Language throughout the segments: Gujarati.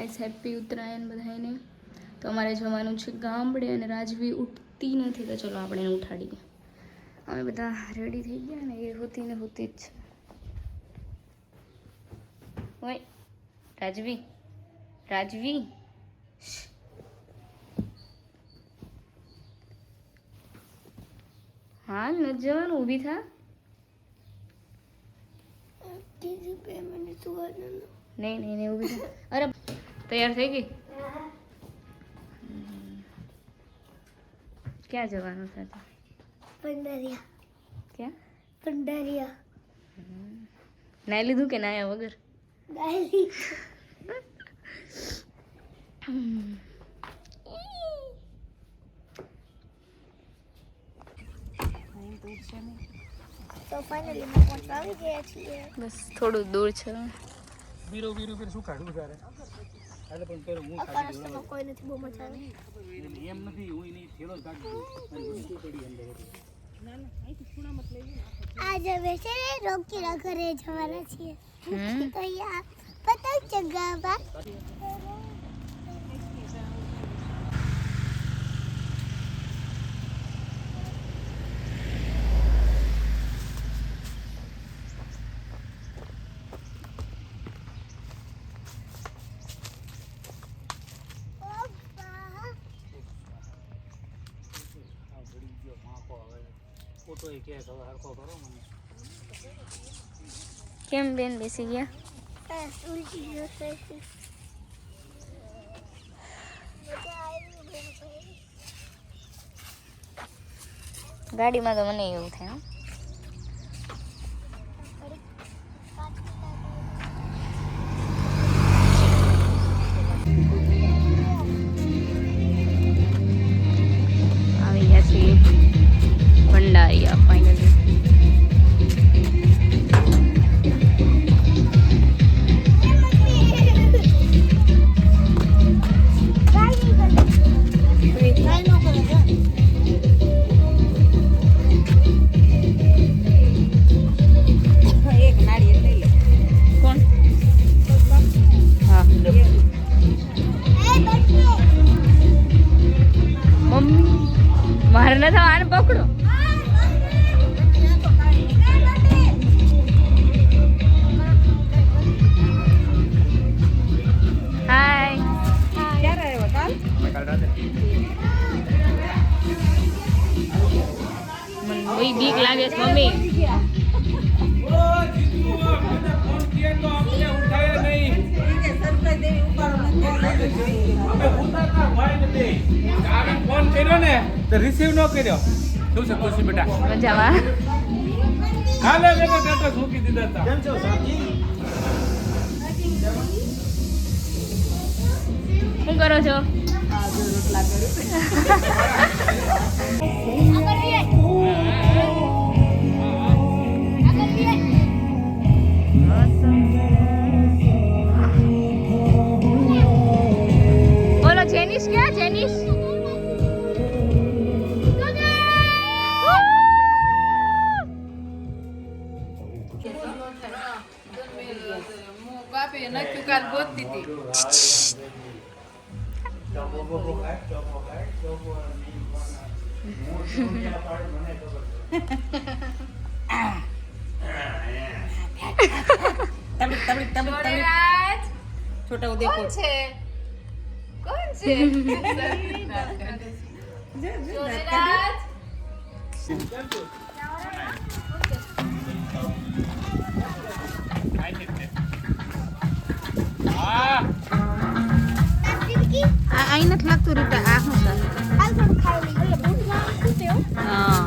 ગાઈસ હેપી ઉત્તરાયણ બધાને. તો અમારે જવાનું છે ગામડે અને રાજવી ઉઠતી નથી તો ચલો આપણે એને ઉઠાડીએ. અમે બધા રેડી થઈ ગયા ને એ હોતી જ છે. ઓય રાજવી રાજવી હા ન જવાનું ઊભી થા. નહીં નહીં નહીં ઊભી થા. અરે તૈયાર થઈ ગઈ? ક્યાં જવાનું છે? પંડારિયા. ક્યાં? પંડારિયા. નાઈ લીધું કે નાયા વગર? નાઈ લીધું. તો ફાઇનલી પહોંચવા આવી ગયા છીએ. બસ થોડું દૂર છે. બીરો શું કાઢું ત્યારે એટલે પણ પેલો હું કાઢી દઉં. કોઈ નથી, બહુ મજા આવે. એમ નથી, હું એની થેલો જ કાઢી દઉં. પડી અંદર ના અહીંથી ખૂણા મત લઈ લે. આજ હવે છે ને રોકીના ઘરે જવાના છીએ. તો અહીંયા પતંગ ચગાવવા. કેમ બેન બેસી ગયા? ગાડીમાં તો મને એવું થાય. આવી ગયા છીએ ભંડારીયા ફાઇનલી. મારે ન થવા આને પકડો. હાય. ક્યારે આવ્યો? કાલ રાતે. મને બહુ બીક લાગે છે મમ્મી. ફોન કર્યો ને તો રિસીવ ન કર્યો. શું છે ખુશી બેટા? મજામાં. કાલે મેં ટાટા મૂકી દીધા હતા. કેમ છો સાહેબ? શું કરો છો? રોટલા કરું. બોલો જેનિશ ક્યાં? જેનિશ छोटा उदयपुर છે કોણ છે? અહીં નથી લાગતું રીટા. આ શું છે? હા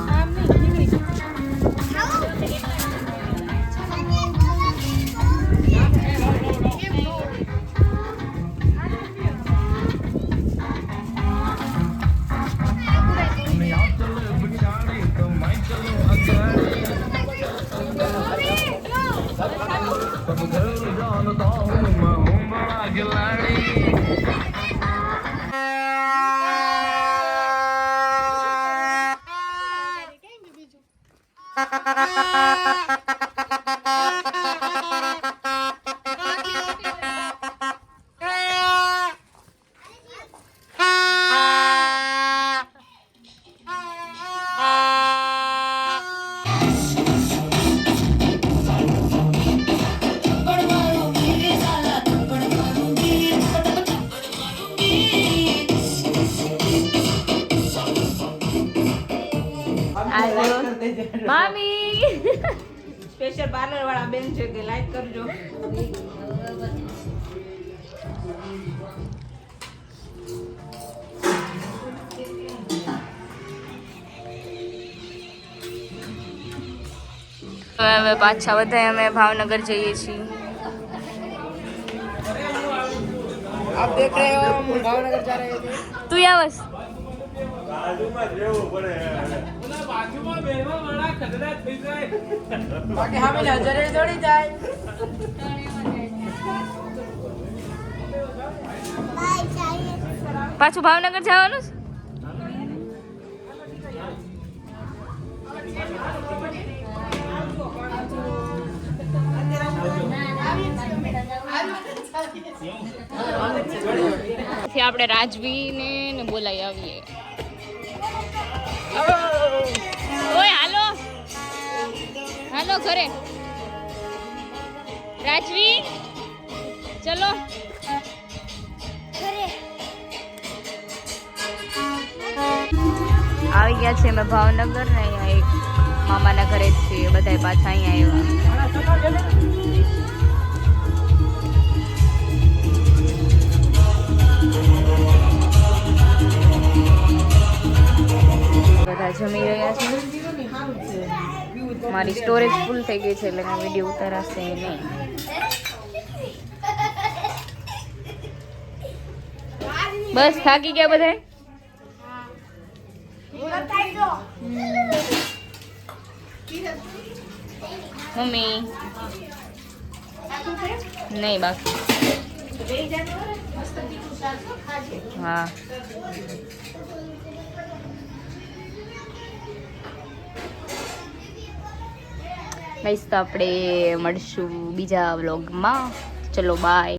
મામી સ્પેશિયલ પાર્લર વાળા બેન છે કે લાઈક કરજો. હવે પાછા બધા અમે ભાવનગર જઈએ છીએ. આપ દેખ રહે હો हम भावनगर जा रहे थे. તું આવસ બાકી હા મેલા જરે દોડી જાય. બાય ચાલે. પાછું ભાવનગર જવાનું છે? આપણે રાજવીને ને બોલાવી આવીએ. ઓય હાલો હાલો ઘરે. રાજવી ચલો. આવી ગયા છે અમે ભાવનગર ને અહીંયા એક મામાના ઘરે જ છીએ બધા પાછા અહીંયા આવ્યા. બધા જમી રહ્યા છે. મારી સ્ટોરેજ ફૂલ થઈ ગઈ છે એટલે મેં વિડીયો ઉતારાશે નહીં. બસ થાકી ગયા બધા. મમ્મી નહીં બાકી. હા ગાઈસ તો આપણે મળશું બીજા વ્લોગમાં. ચલો બાય.